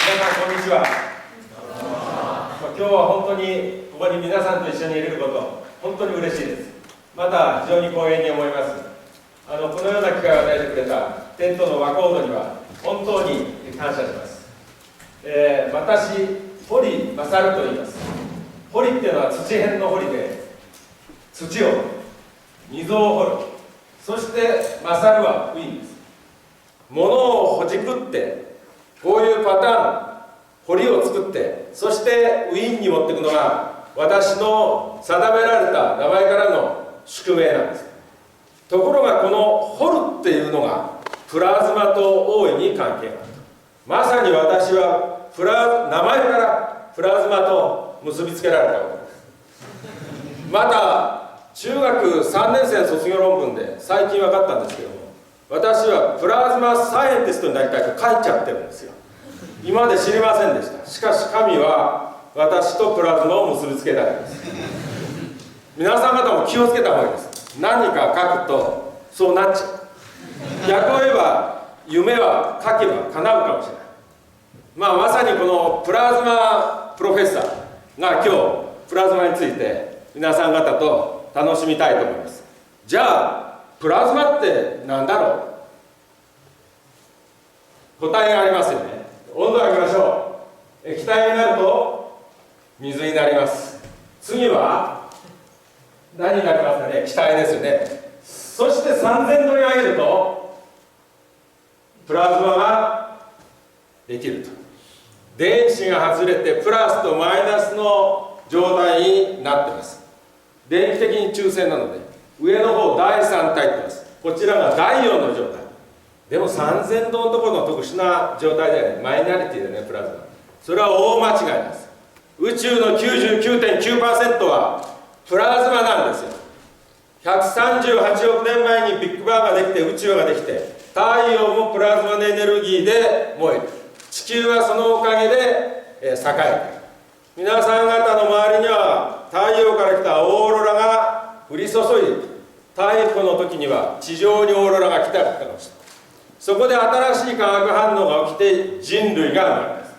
皆さんこんにちは。今日は本当にここに皆さんと一緒にいれること本当に嬉しいです。また非常に光栄に思います。このような機会を与えてくれたテントの和コードには本当に感謝します。私、堀勝と言います。堀っていうのは土辺の堀で、土を溝を掘る、そして勝はウィンです。物をほじくってこういうパターン、堀を作って、そしてウィンに持っていくのが私の定められた名前からの宿命なんです。ところがこの掘るっていうのがプラズマと大いに関係がある。まさに私は名前からプラズマと結びつけられたわけです。また中学3年生の卒業論文で最近分かったんですけども、私はプラズマサイエンティストになりたいと書いちゃってるんですよ。今まで知りませんでした。しかし神は私とプラズマを結びつけたいんです。皆さん方も気をつけた方がいいです。何か書くとそうなっちゃう。逆を言えば夢は書けば叶うかもしれない。まさにこのプラズマプロフェッサーが今日プラズマについて皆さん方と楽しみたいと思います。じゃあプラズマって何だろう。答えがありますよね。温度を上げましょう。液体になると水になります。次は何になりますかね。気体ですよね。そして3000度に上げるとプラズマができると。電子が外れてプラスとマイナスの状態になっています。電気的に中性なので上の方第3体ってます。こちらが第4の状態。でも3000度のところの特殊な状態だよね。マイナリティだね、プラズマ。それは大間違いです。宇宙の 99.9% はプラズマなんですよ。138億年前にビッグバンができて宇宙ができて、太陽もプラズマのエネルギーで燃える。地球はそのおかげで栄える。皆さん方の周りには太陽から来たオーロラが降り注いでいる。太古の時には地上にオーロラが来たかもしれない。そこで新しい化学反応が起きて人類が生まれます。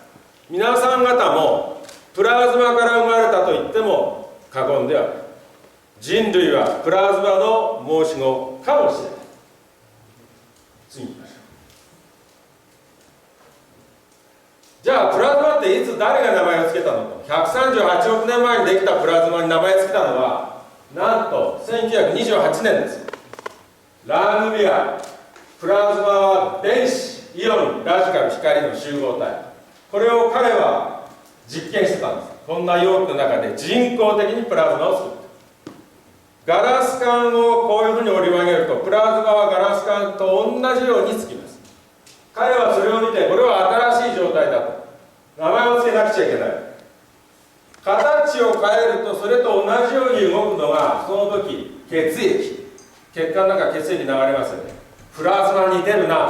皆さん方もプラズマから生まれたと言っても過言ではない。人類はプラズマの申し子かもしれない。次に行きましょう。じゃあプラズマっていつ誰が名前を付けたのか。138億年前にできたプラズマに名前を付けたのはなんと1928年です。ラーヌビア。プラズマは電子、イオン、ラジカル、光の集合体。これを彼は実験してたんです。こんな容器の中で人工的にプラズマを作る。ガラス管をこういうふうに折り曲げるとプラズマはガラス管と同じようにつきます。彼はそれを見てこれは新しい状態だと名前を付けなくちゃいけない。形を変えるとそれと同じように動くのがその時血液。血管の中血液流れますよね。プラズマに似てるな。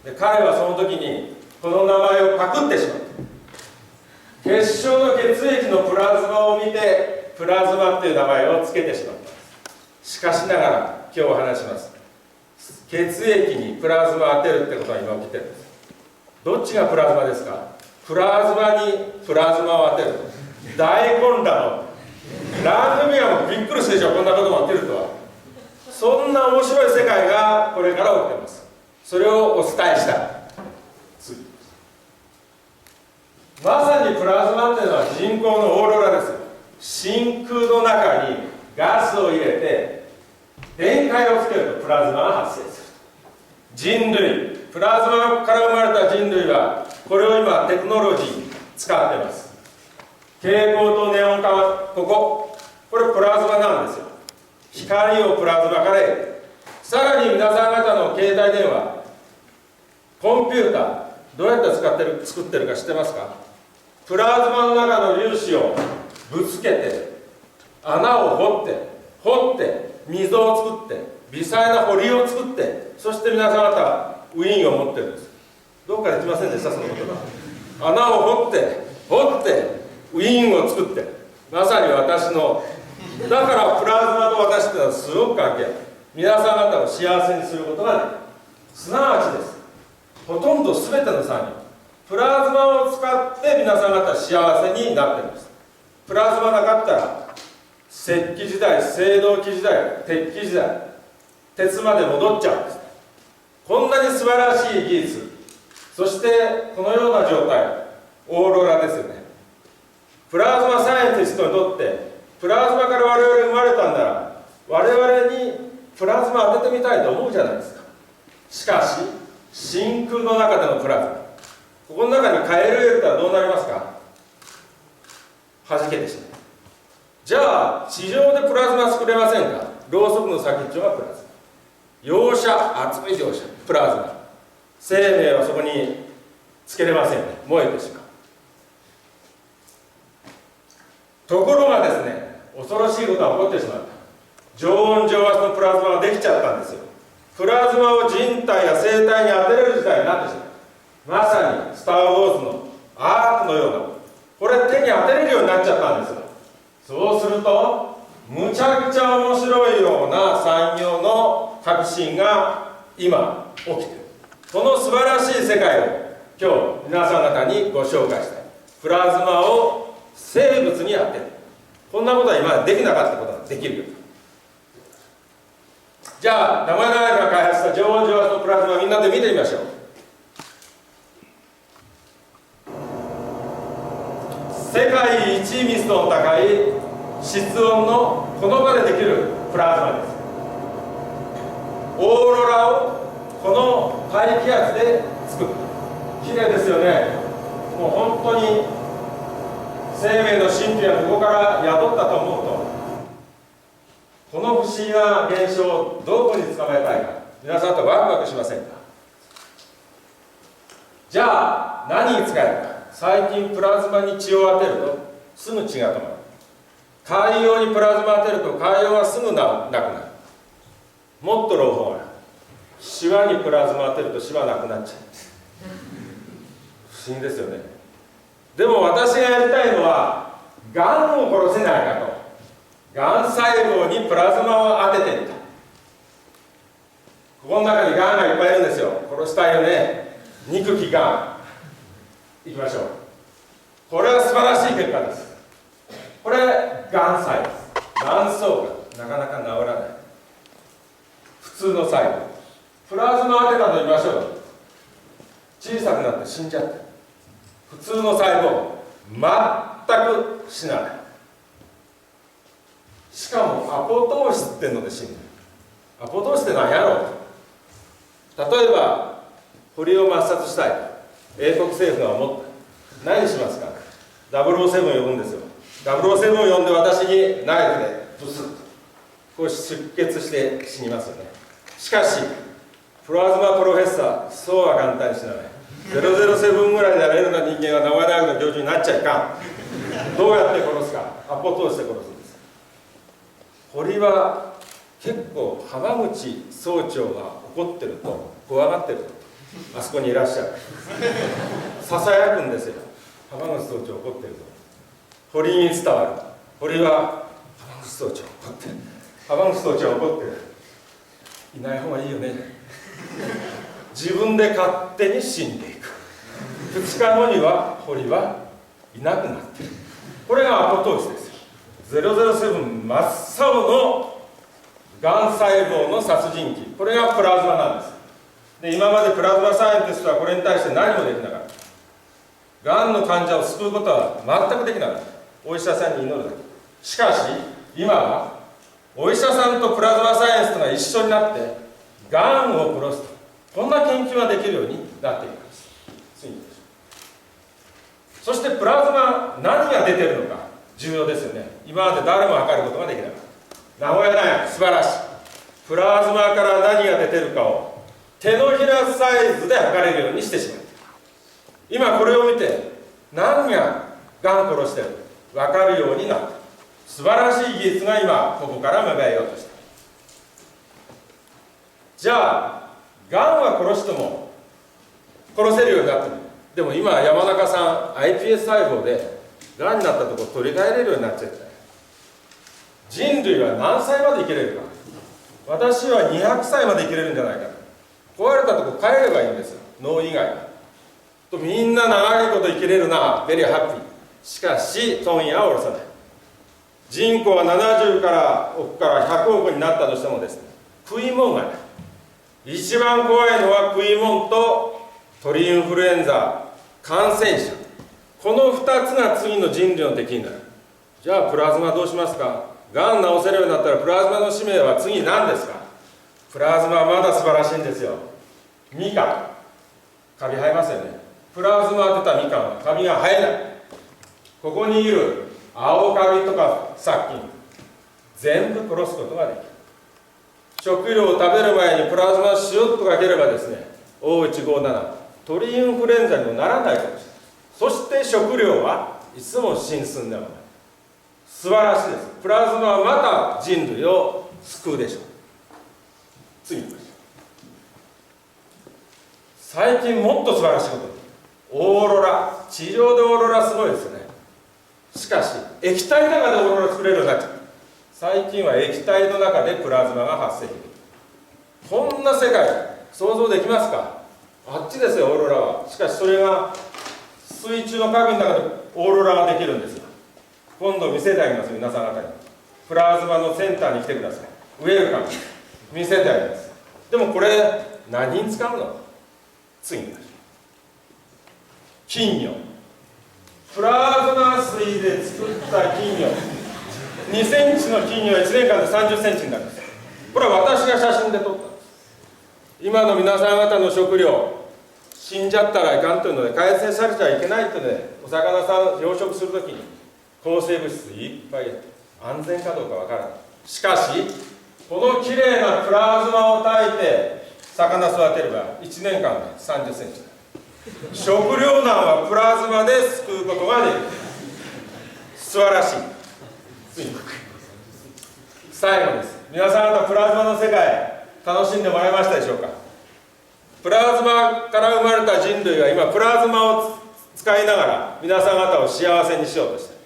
で彼はその時にこの名前をパクってしまった。結晶の血液のプラズマを見てプラズマっていう名前を付けてしまった。しかしながら今日お話します。血液にプラズマを当てるってことが今起きてるんです。どっちがプラズマですか。プラズマにプラズマを当てる。大混乱のラーヌビアもびっくりするでしょ。こんなことも起きるとは。そんな面白い世界がこれから起きています。それをお伝えしたい。まさにプラズマっていうのは人工のオーロラですよ。真空の中にガスを入れて電解をつけるとプラズマが発生する。人類、プラズマから生まれた人類はこれを今テクノロジーに使っています。蛍光とネオン化はこれプラズマなんですよ。光をプラズマから得る。さらに皆さん方の携帯電話、コンピューターどうやって作ってるか知ってますか。プラズマの中の粒子をぶつけて穴を掘って溝を作って微細な堀を作って、そして皆さん方ウィーンを持ってるんです。どっかできませんでしたそのことが。穴を掘ってウィーンを作って、まさに私のだからプラズマと私ってのはすごく関係ある。皆さん方を幸せにすることができる。すなわちです。ほとんど全ての産業、プラズマを使って皆さん方幸せになってるんです。プラズマなかったら石器時代、青銅器時代、鉄器時代、鉄まで戻っちゃうんです。こんなに素晴らしい技術、そしてこのような状態、オーロラですよね。プラズマサイエンティストにとってプラズマから我々生まれたんなら我々にプラズマ当ててみたいと思うじゃないですか。しかし真空の中でのプラズマ、ここの中にカエル入れたらどうなりますか？弾けてしまう。じゃあ地上でプラズマ作れませんか？ろうそくの先っちょはプラズマ、陽射、熱い陽射、プラズマ、生命はそこにつけれませんね。燃えてしまう。ところがですね、恐ろしいことが起こってしまった。常温常圧のプラズマができちゃったんですよ。プラズマを人体や生体に当てれる時代になってしまう。まさにスター・ウォーズのアークのような、これ手に当てれるようになっちゃったんですよ。そうするとむちゃくちゃ面白いような産業の革新が今起きている。この素晴らしい世界を今日皆さん方にご紹介したい。プラズマを生物に当てる。こんなことは今までできなかったことができるよ。じゃあ名古屋大学が開発した常温常圧のプラズマ、みんなで見てみましょう。世界一密度の高い室温のこの場でできるプラズマです。オーロラをこの大気圧で作る。きれいですよね。もう本当に生命の神秘はここから宿ったと思うと、この不思議な現象をどこに捕まえたいか、皆さんとワクワクしませんか？じゃあ何に使えるか。最近プラズマに血を当てるとすぐ血が止まる。海洋にプラズマ当てると海洋はすぐなくなる。もっと朗報がある。シワにプラズマ当てるとシワなくなっちゃう。不思議ですよね。でも私がやりたいのはがんを殺せないかと。がん細胞にプラズマを当ててみた。ここの中にがんがいっぱいいるんですよ。殺したいよね。憎きがん。いきましょう。これは素晴らしい結果です。これがん細胞です。卵巣がなかなか治らない。普通の細胞。プラズマ当てたと言いましょう。小さくなって死んじゃって。普通の細胞全く死なない。しかもアポトーシスっていうので死ぬ。アポトーシスって何やろう。例えば堀を抹殺したい。英国政府が思った。何しますか。007呼ぶんですよ。007を呼んで私にナイフでブスッとこう出血して死にますよね。しかしプラズマプロフェッサー、そうは簡単に死なない。007ぐらいでやれるような人間が名古屋大学の教授になっちゃいかん。どうやって殺すか。アポ通して殺すんです。堀は結構浜口総長が怒ってると怖がってるとあそこにいらっしゃる。ささやくんですよ。浜口総長怒ってると堀に伝わる。堀は浜口総長怒ってる。浜口総長怒ってる。いない方がいいよね。自分で勝手に死んでいく。2日後には堀はいなくなっている。これがアポトーシスですよ。007真っ青のがん細胞の殺人鬼、これがプラズマなんです。で今までプラズマサイエンティストはこれに対して何もできなかった。がんの患者を救うことは全くできなかった。お医者さんに祈るだけ。しかし今はお医者さんとプラズマサイエンスとが一緒になってがんを殺すと、こんな研究ができるようになっているんです。そしてプラズマ何が出てるのか重要ですよね。今まで誰も測ることができなかった。名古屋大学素晴らしい。プラズマから何が出てるかを手のひらサイズで測れるようにしてしまう。今これを見て何ががん殺してる分かるようになった。素晴らしい技術が今ここから芽生えようとした。じゃあがんは殺しても殺せるようになってる。でも今山中さん iPS 細胞でがんになったところ取り替えれるようになっちゃった。人類は何歳まで生きれるか。私は200歳まで生きれるんじゃないか。壊れたところ変えればいいんですよ、脳以外は。みんな長いこと生きれるな、ベリーハッピー。しかし問屋は下ろさない。人口が70億から100億になったとしてもですね、食い物がない。一番怖いのは食い物と鳥インフルエンザ感染者、この2つが次の人類の敵になる。じゃあプラズマどうしますか。がん治せるようになったらプラズマの使命は次何ですか。プラズマはまだ素晴らしいんですよ。みかん、カビ生えますよね。プラズマ当てたみかんはカビが生えない。ここにいる青カビとか殺菌全部殺すことができる。食料を食べる前にプラズマシュッとかければですね、 O157 鳥インフルエンザにもならないかもしれない。そして食料はいつも新鮮ではない。素晴らしいです。プラズマはまた人類を救うでしょう。次に最近もっと素晴らしいこと、オーロラ、地上でオーロラすごいですよね。しかし液体の中でオーロラ作れるようになっちゃう。最近は液体の中でプラズマが発生できる。こんな世界想像できますか。あっちですよ、オーロラは。しかしそれが水中の核の中でオーロラができるんですよ。今度見せてあげます、皆さん方に。プラズマのセンターに来てください。ウェルカム、見せてあげます。でもこれ何に使うの。次に金魚、プラズマ水で作った金魚、2センチの金魚は1年間で30センチになるんです。これは私が写真で撮ったんです。今の皆さん方の食料、死んじゃったらいかんというので、改正されちゃいけないというので、お魚さん養殖するときに抗生物質いっぱいやって安全かどうかわからない。しかしこのきれいなプラズマを焚いて魚育てれば1年間で30センチ。食糧難はプラズマで救うことができる。素晴らしい。最後です。皆さん方プラズマの世界楽しんでもらえましたでしょうか。プラズマから生まれた人類は今プラズマを使いながら皆さん方を幸せにしようとしている。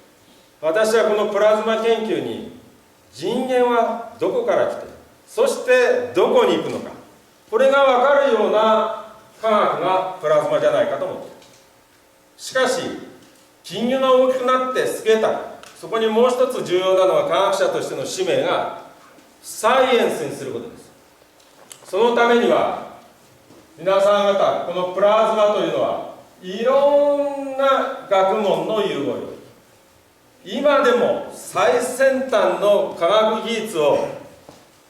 私はこのプラズマ研究に人間はどこから来て、そしてどこに行くのか、これが分かるような科学がプラズマじゃないかと思っている。しかし金魚が大きくなって透けた、そこにもう一つ重要なのは科学者としての使命がサイエンスにすることです。そのためには皆さん方、このプラズマというのはいろんな学問の融合領域、今でも最先端の科学技術を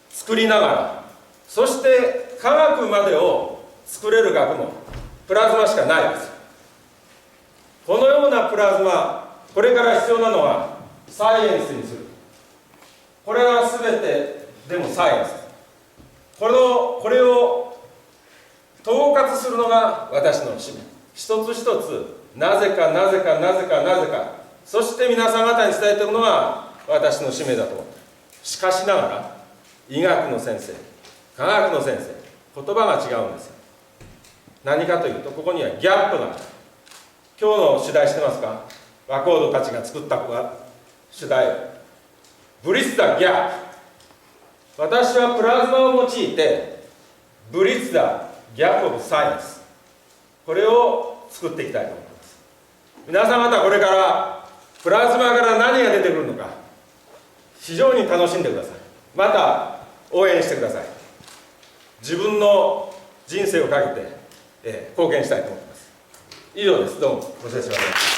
作りながら、そして科学までを作れる学問、プラズマしかないです。このようなプラズマ、これから必要なのはサイエンスにする。これは全てでもサイエンスです。これを統括するのが私の使命。一つ一つなぜかなぜかなぜかなぜか、そして皆さん方に伝えていくのが私の使命だと思っている。しかしながら医学の先生、科学の先生、言葉が違うんですよ。何かというと、ここにはギャップがある。今日の主題してますか。和コードたちが作った主題、ブリッツ・ザ・ギャップ。私はプラズマを用いてブリッツ・ザ・ギャップ・オブ・サイエンス、これを作っていきたいと思います。皆さん方これからプラズマから何が出てくるのか非常に楽しんでください。また応援してください。自分の人生をかけて、貢献したいと思います。以上です。どうもご清聴ありがとうございます。